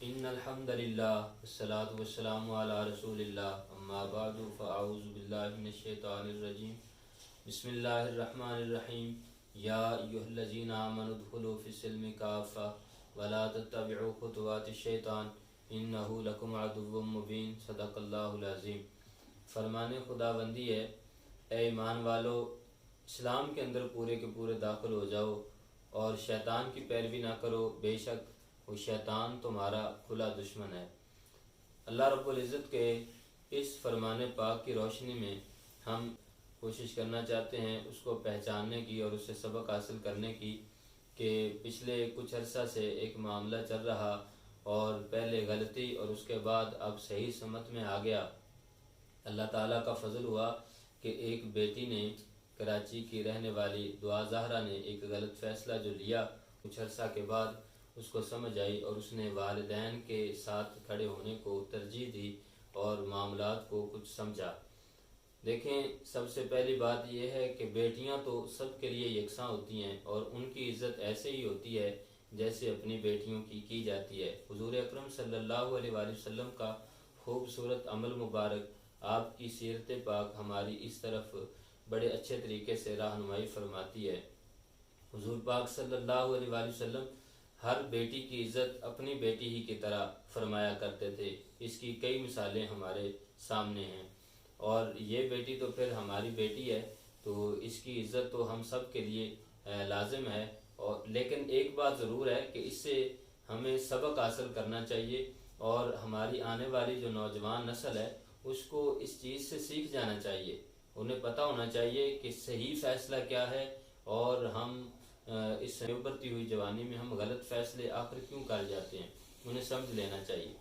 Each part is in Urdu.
ان الحمد للہ والصلاة والسلام علی رسول اللہ اما بعد فاعوذ باللہ من الشیطان الرجیم بسم اللہ الرحمن الرحیم یا ایھا الذین آمنوا ادخلوا فی السلم کافۃ ولا تتبعوا خطوات الشیطان انہ لکم عدو مبین صدق اللہ العظیم۔ فرمان خداوندی ہے، اے ایمان والو اسلام کے اندر پورے کے پورے داخل ہو جاؤ اور شیطان کی پیروی نہ کرو، بے شک وہ شیطان تمہارا کھلا دشمن ہے۔ اللہ رب العزت کے اس فرمان پاک کی روشنی میں ہم کوشش کرنا چاہتے ہیں اس کو پہچاننے کی اور اس سے سبق حاصل کرنے کی کہ پچھلے کچھ عرصہ سے ایک معاملہ چل رہا اور پہلے غلطی اور اس کے بعد اب صحیح سمت میں آ گیا۔ اللہ تعالیٰ کا فضل ہوا کہ ایک بیٹی نے، کراچی کی رہنے والی دعا زہرا نے، ایک غلط فیصلہ جو لیا کچھ عرصہ کے بعد اس کو سمجھ آئی اور اس نے والدین کے ساتھ کھڑے ہونے کو ترجیح دی اور معاملات کو کچھ سمجھا۔ دیکھیں، سب سے پہلی بات یہ ہے کہ بیٹیاں تو سب کے لیے یکساں ہوتی ہیں اور ان کی عزت ایسے ہی ہوتی ہے جیسے اپنی بیٹیوں کی جاتی ہے۔ حضور اکرم صلی اللہ علیہ وآلہ وسلم کا خوبصورت عمل مبارک، آپ کی سیرت پاک ہماری اس طرف بڑے اچھے طریقے سے رہنمائی فرماتی ہے۔ حضور پاک صلی اللہ علیہ وآلہ وسلم ہر بیٹی کی عزت اپنی بیٹی ہی کی طرح فرمایا کرتے تھے۔ اس کی کئی مثالیں ہمارے سامنے ہیں اور یہ بیٹی تو پھر ہماری بیٹی ہے، تو اس کی عزت تو ہم سب کے لیے لازم ہے۔ لیکن ایک بات ضرور ہے کہ اس سے ہمیں سبق حاصل کرنا چاہیے اور ہماری آنے والی جو نوجوان نسل ہے اس کو اس چیز سے سیکھ جانا چاہیے۔ انہیں پتہ ہونا چاہیے کہ صحیح فیصلہ کیا ہے اور ہم اس ابھرتی ہوئی جوانی میں ہم غلط فیصلے آخر کیوں کر جاتے ہیں، انہیں سمجھ لینا چاہیے۔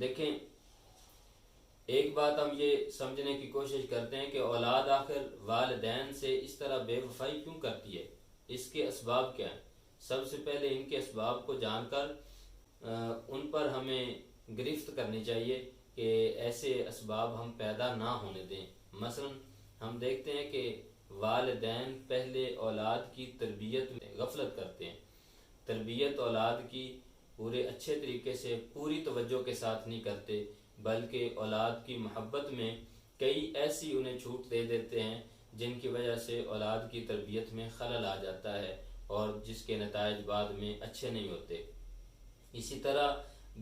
دیکھیں، ایک بات ہم یہ سمجھنے کی کوشش کرتے ہیں کہ اولاد آخر والدین سے اس طرح بے وفائی کیوں کرتی ہے، اس کے اسباب کیا ہیں۔ سب سے پہلے ان کے اسباب کو جان کر ان پر ہمیں گرفت کرنی چاہیے کہ ایسے اسباب ہم پیدا نہ ہونے دیں۔ مثلا ہم دیکھتے ہیں کہ والدین پہلے اولاد کی تربیت میں غفلت کرتے ہیں، تربیت اولاد کی پورے اچھے طریقے سے پوری توجہ کے ساتھ نہیں کرتے، بلکہ اولاد کی محبت میں کئی ایسی انہیں چھوٹ دے دیتے ہیں جن کی وجہ سے اولاد کی تربیت میں خلل آ جاتا ہے اور جس کے نتائج بعد میں اچھے نہیں ہوتے۔ اسی طرح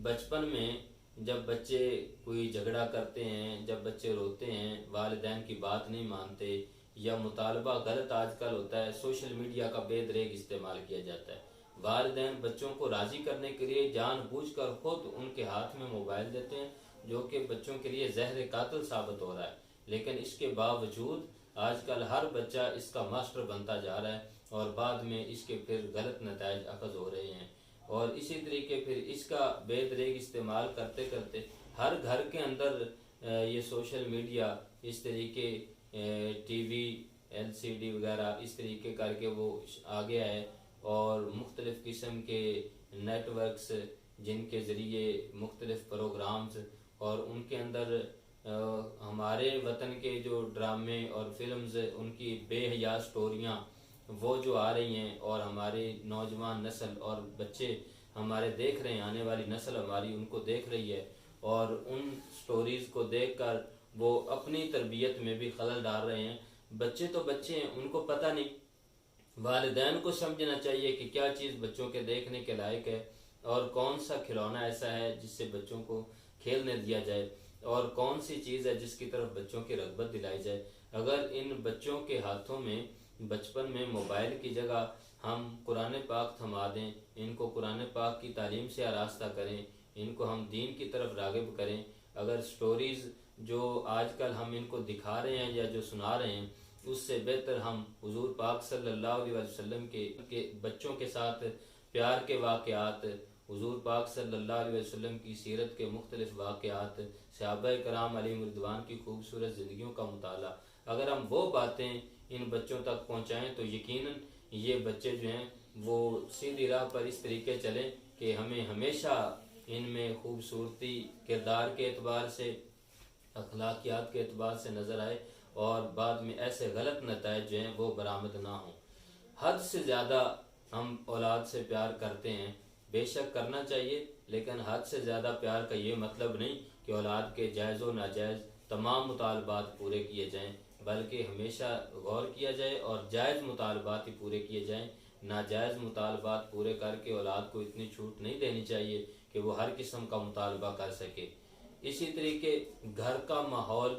بچپن میں جب بچے کوئی جھگڑا کرتے ہیں، جب بچے روتے ہیں، والدین کی بات نہیں مانتے یا مطالبہ غلط آج کل ہوتا ہے، سوشل میڈیا کا بے دریغ استعمال کیا جاتا ہے۔ والدین بچوں کو راضی کرنے کے لیے جان بوجھ کر خود ان کے ہاتھ میں موبائل دیتے ہیں جو کہ بچوں کے لیے زہر قاتل ثابت ہو رہا ہے، لیکن اس کے باوجود آج کل ہر بچہ اس کا ماسٹر بنتا جا رہا ہے اور بعد میں اس کے پھر غلط نتائج اخذ ہو رہے ہیں۔ اور اسی طریقے پھر اس کا بے دریغ استعمال کرتے کرتے ہر گھر کے اندر یہ سوشل میڈیا اس طریقے ٹی وی LCD وغیرہ اس طریقے کر کے وہ آ گیا ہے اور مختلف قسم کے نیٹ ورکس جن کے ذریعے مختلف پروگرامز اور ان کے اندر ہمارے وطن کے جو ڈرامے اور فلمز، ان کی بے حیا سٹوریاں وہ جو آ رہی ہیں اور ہمارے نوجوان نسل اور بچے ہمارے دیکھ رہے ہیں، آنے والی نسل ہماری ان کو دیکھ رہی ہے اور ان سٹوریز کو دیکھ کر وہ اپنی تربیت میں بھی خلل ڈال رہے ہیں۔ بچے تو بچے ہیں، ان کو پتہ نہیں۔ والدین کو سمجھنا چاہیے کہ کیا چیز بچوں کے دیکھنے کے لائق ہے اور کون سا کھلونا ایسا ہے جس سے بچوں کو کھیلنے دیا جائے اور کون سی چیز ہے جس کی طرف بچوں کی رغبت دلائی جائے۔ اگر ان بچوں کے ہاتھوں میں بچپن میں موبائل کی جگہ ہم قرآن پاک تھما دیں، ان کو قرآن پاک کی تعلیم سے آراستہ کریں، ان کو ہم دین کی طرف راغب کریں، اگر سٹوریز جو آج کل ہم ان کو دکھا رہے ہیں یا جو سنا رہے ہیں اس سے بہتر ہم حضور پاک صلی اللہ علیہ وسلم کے بچوں کے ساتھ پیار کے واقعات، حضور پاک صلی اللہ علیہ وسلم کی سیرت کے مختلف واقعات، صحابہ کرام علیہم رضوان کی خوبصورت زندگیوں کا مطالعہ، اگر ہم وہ باتیں ان بچوں تک پہنچائیں تو یقیناً یہ بچے جو ہیں وہ سیدھی راہ پر اس طریقے چلیں کہ ہمیں ہمیشہ ان میں خوبصورتی کردار کے اعتبار سے، اخلاقیات کے اعتبار سے نظر آئے اور بعد میں ایسے غلط نتائج جو ہیں وہ برآمد نہ ہوں۔ حد سے زیادہ ہم اولاد سے پیار کرتے ہیں، بے شک کرنا چاہیے، لیکن حد سے زیادہ پیار کا یہ مطلب نہیں کہ اولاد کے جائز و ناجائز تمام مطالبات پورے کیے جائیں، بلکہ ہمیشہ غور کیا جائے اور جائز مطالبات ہی پورے کیے جائیں۔ ناجائز مطالبات پورے کر کے اولاد کو اتنی چھوٹ نہیں دینی چاہیے کہ وہ ہر قسم کا مطالبہ کر سکے۔ اسی طریقے گھر کا ماحول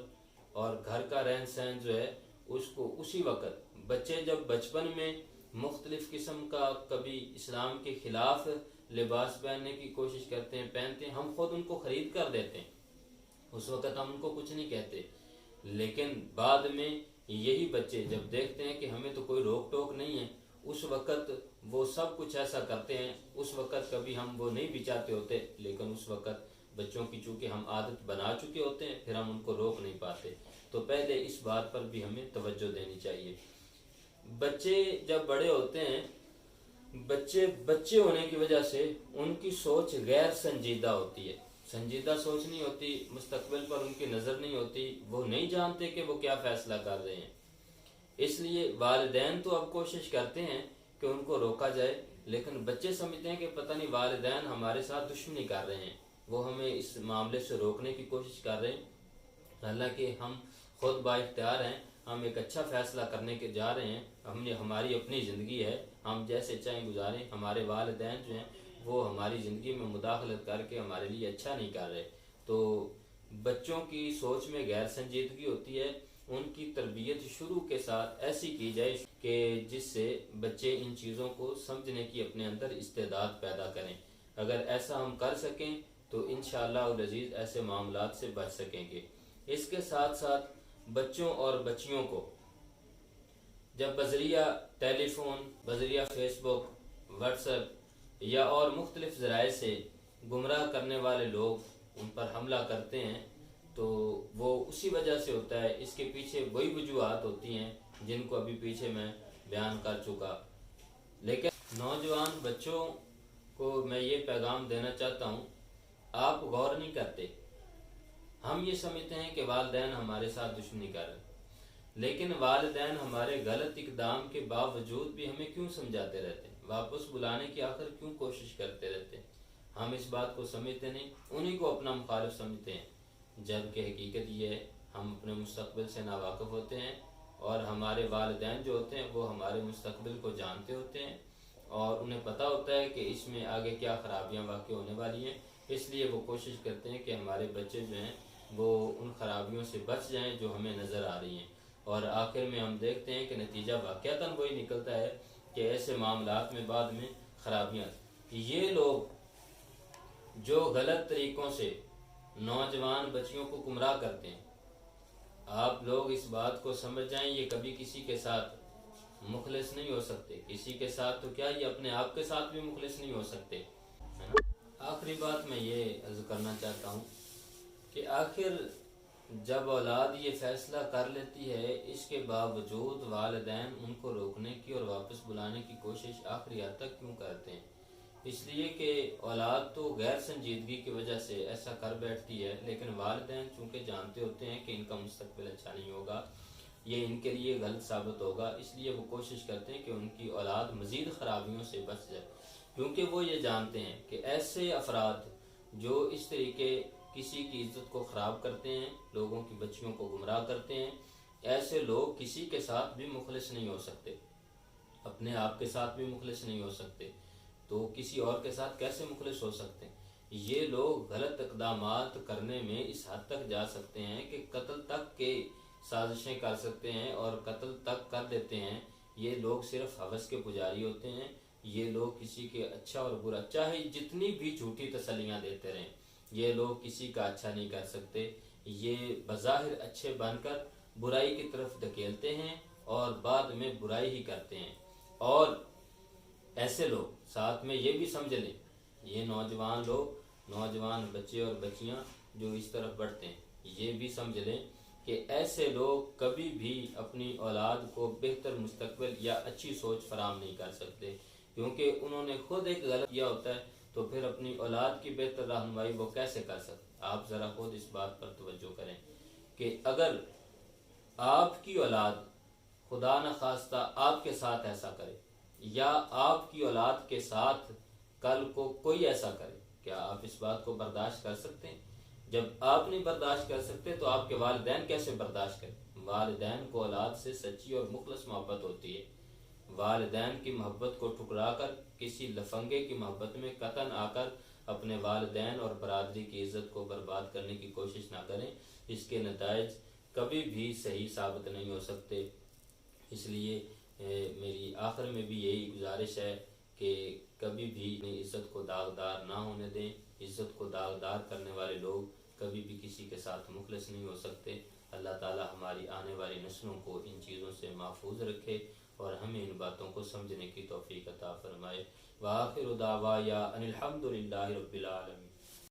اور گھر کا رہن سہن جو ہے اس کو اسی وقت بچے جب بچپن میں مختلف قسم کا کبھی اسلام کے خلاف لباس پہننے کی کوشش کرتے ہیں، پہنتے ہیں، ہم خود ان کو خرید کر دیتے ہیں، اس وقت ہم ان کو کچھ نہیں کہتے، لیکن بعد میں یہی بچے جب دیکھتے ہیں کہ ہمیں تو کوئی روک ٹوک نہیں ہے، اس وقت وہ سب کچھ ایسا کرتے ہیں۔ اس وقت کبھی ہم وہ نہیں بھی چاہتے ہوتے، لیکن اس وقت بچوں کی چونکہ ہم عادت بنا چکے ہوتے ہیں، پھر ہم ان کو روک نہیں پاتے۔ تو پہلے اس بات پر بھی ہمیں توجہ دینی چاہیے۔ بچے جب بڑے ہوتے ہیں، بچے ہونے کی وجہ سے ان کی سوچ غیر سنجیدہ ہوتی ہے، سنجیدہ سوچ نہیں ہوتی، مستقبل پر ان کی نظر نہیں ہوتی، وہ نہیں جانتے کہ وہ کیا فیصلہ کر رہے ہیں۔ اس لیے والدین تو اب کوشش کرتے ہیں کہ ان کو روکا جائے، لیکن بچے سمجھتے ہیں کہ پتہ نہیں والدین ہمارے ساتھ دشمنی کر رہے ہیں، وہ ہمیں اس معاملے سے روکنے کی کوشش کر رہے ہیں، حالانکہ ہم خود با اختیار ہیں، ہم ایک اچھا فیصلہ کرنے کے جا رہے ہیں، ہماری اپنی زندگی ہے، ہم جیسے چاہیں گزاریں، ہمارے والدین جو ہیں وہ ہماری زندگی میں مداخلت کر کے ہمارے لیے اچھا نہیں کر رہے۔ تو بچوں کی سوچ میں غیر سنجیدگی ہوتی ہے، ان کی تربیت شروع کے ساتھ ایسی کی جائے کہ جس سے بچے ان چیزوں کو سمجھنے کی اپنے اندر استعداد پیدا کریں۔ اگر ایسا ہم کر سکیں تو انشاءاللہ العزیز ایسے معاملات سے بچ سکیں گے۔ اس کے ساتھ ساتھ بچوں اور بچیوں کو جب بذریعہ ٹیلی فون، بذریعہ فیس بک، واٹس ایپ یا اور مختلف ذرائع سے گمراہ کرنے والے لوگ ان پر حملہ کرتے ہیں تو وہ اسی وجہ سے ہوتا ہے، اس کے پیچھے وہی وجوہات ہوتی ہیں جن کو ابھی پیچھے میں بیان کر چکا۔ لیکن نوجوان بچوں کو میں یہ پیغام دینا چاہتا ہوں، آپ غور نہیں کرتے، ہم یہ سمجھتے ہیں کہ والدین ہمارے ساتھ دشمنی کر رہے ہیں، لیکن والدین ہمارے غلط اقدام کے باوجود بھی ہمیں کیوں سمجھاتے رہتے ہیں، واپس بلانے کی آخر کیوں کوشش کرتے رہتے ہیں؟ ہم اس بات کو سمجھتے نہیں، انہی کو اپنا مخالف سمجھتے ہیں، جبکہ حقیقت یہ ہے ہم اپنے مستقبل سے ناواقف ہوتے ہیں، اور ہمارے والدین جو ہوتے ہیں وہ ہمارے مستقبل کو جانتے ہوتے ہیں اور انہیں پتہ ہوتا ہے کہ اس میں آگے کیا خرابیاں واقع ہونے والی ہیں، اس لیے وہ کوشش کرتے ہیں کہ ہمارے بچے جو ہیں وہ ان خرابیوں سے بچ جائیں جو ہمیں نظر آ رہی ہیں، اور آخر میں ہم دیکھتے ہیں کہ نتیجہ واقعتاً وہی نکلتا ہے کہ ایسے معاملات میں بعد میں خرابیاں۔ یہ لوگ جو غلط طریقوں سے نوجوان بچیوں کو گمراہ کرتے ہیں، آپ لوگ اس بات کو سمجھ جائیں، یہ کبھی کسی کے ساتھ مخلص نہیں ہو سکتے، کسی کے ساتھ تو کیا یہ اپنے آپ کے ساتھ بھی مخلص نہیں ہو سکتے، ہے نا؟ آخری بات میں یہ عرض کرنا چاہتا ہوں کہ آخر جب اولاد یہ فیصلہ کر لیتی ہے، اس کے باوجود والدین ان کو روکنے کی اور واپس بلانے کی کوشش آخری حد تک کیوں کرتے ہیں؟ اس لیے کہ اولاد تو غیر سنجیدگی کی وجہ سے ایسا کر بیٹھتی ہے، لیکن والدین چونکہ جانتے ہوتے ہیں کہ ان کا مستقبل اچھا نہیں ہوگا، یہ ان کے لیے غلط ثابت ہوگا، اس لیے وہ کوشش کرتے ہیں کہ ان کی اولاد مزید خرابیوں سے بچ جائے، کیونکہ وہ یہ جانتے ہیں کہ ایسے افراد جو اس طریقے کسی کی عزت کو خراب کرتے ہیں، لوگوں کی بچیوں کو گمراہ کرتے ہیں، ایسے لوگ کسی کے ساتھ بھی مخلص نہیں ہو سکتے، اپنے آپ کے ساتھ بھی مخلص نہیں ہو سکتے، تو کسی اور کے ساتھ کیسے مخلص ہو سکتے ہیں؟ یہ لوگ غلط اقدامات کرنے میں اس حد تک جا سکتے ہیں کہ قتل تک کے سازشیں کر سکتے ہیں اور قتل تک کر دیتے ہیں۔ یہ لوگ صرف ہوس کے پجاری ہوتے ہیں، یہ لوگ کسی کے اچھا اور برا چاہے جتنی بھی جھوٹی تسلیاں دیتے رہیں، یہ لوگ کسی کا اچھا نہیں کر سکتے، یہ بظاہر اچھے بن کر برائی کی طرف دھکیلتے ہیں اور بعد میں برائی ہی کرتے ہیں۔ اور ایسے لوگ ساتھ میں یہ بھی سمجھ لیں، یہ نوجوان لوگ، نوجوان بچے اور بچیاں جو اس طرف بڑھتے ہیں، یہ بھی سمجھ لیں کہ ایسے لوگ کبھی بھی اپنی اولاد کو بہتر مستقبل یا اچھی سوچ فراہم نہیں کر سکتے، کیونکہ انہوں نے خود ایک غلط کیا ہوتا ہے، تو پھر اپنی اولاد کی بہتر رہنمائی وہ کیسے کر سکتے؟ آپ ذرا خود اس بات پر توجہ کریں کہ اگر آپ کی اولاد خدا نخواستہ آپ کے ساتھ ایسا کرے، یا آپ کی اولاد کے ساتھ کل کو کوئی ایسا کرے کیا آپ اس بات کو برداشت کر سکتے ہیں؟ جب آپ نہیں برداشت کر سکتے تو آپ کے والدین کیسے برداشت کریں؟ والدین کو اولاد سے سچی اور مخلص محبت ہوتی ہے۔ والدین کی محبت کو ٹھکرا کر کسی لفنگے کی محبت میں قطعاً آ کر اپنے والدین اور برادری کی عزت کو برباد کرنے کی کوشش نہ کریں، اس کے نتائج کبھی بھی صحیح ثابت نہیں ہو سکتے۔ اس لیے میری آخر میں بھی یہی گزارش ہے کہ کبھی بھی اپنی عزت کو داغدار نہ ہونے دیں۔ عزت کو داغدار کرنے والے لوگ کبھی بھی کسی کے ساتھ مخلص نہیں ہو سکتے۔ اللہ تعالی ہماری آنے والی نسلوں کو ان چیزوں سے محفوظ رکھے اور ہمیں ان باتوں کو سمجھنے کی توفیق عطا فرمائے۔ وآخر دعوایا ان الحمد للہ رب العالمین۔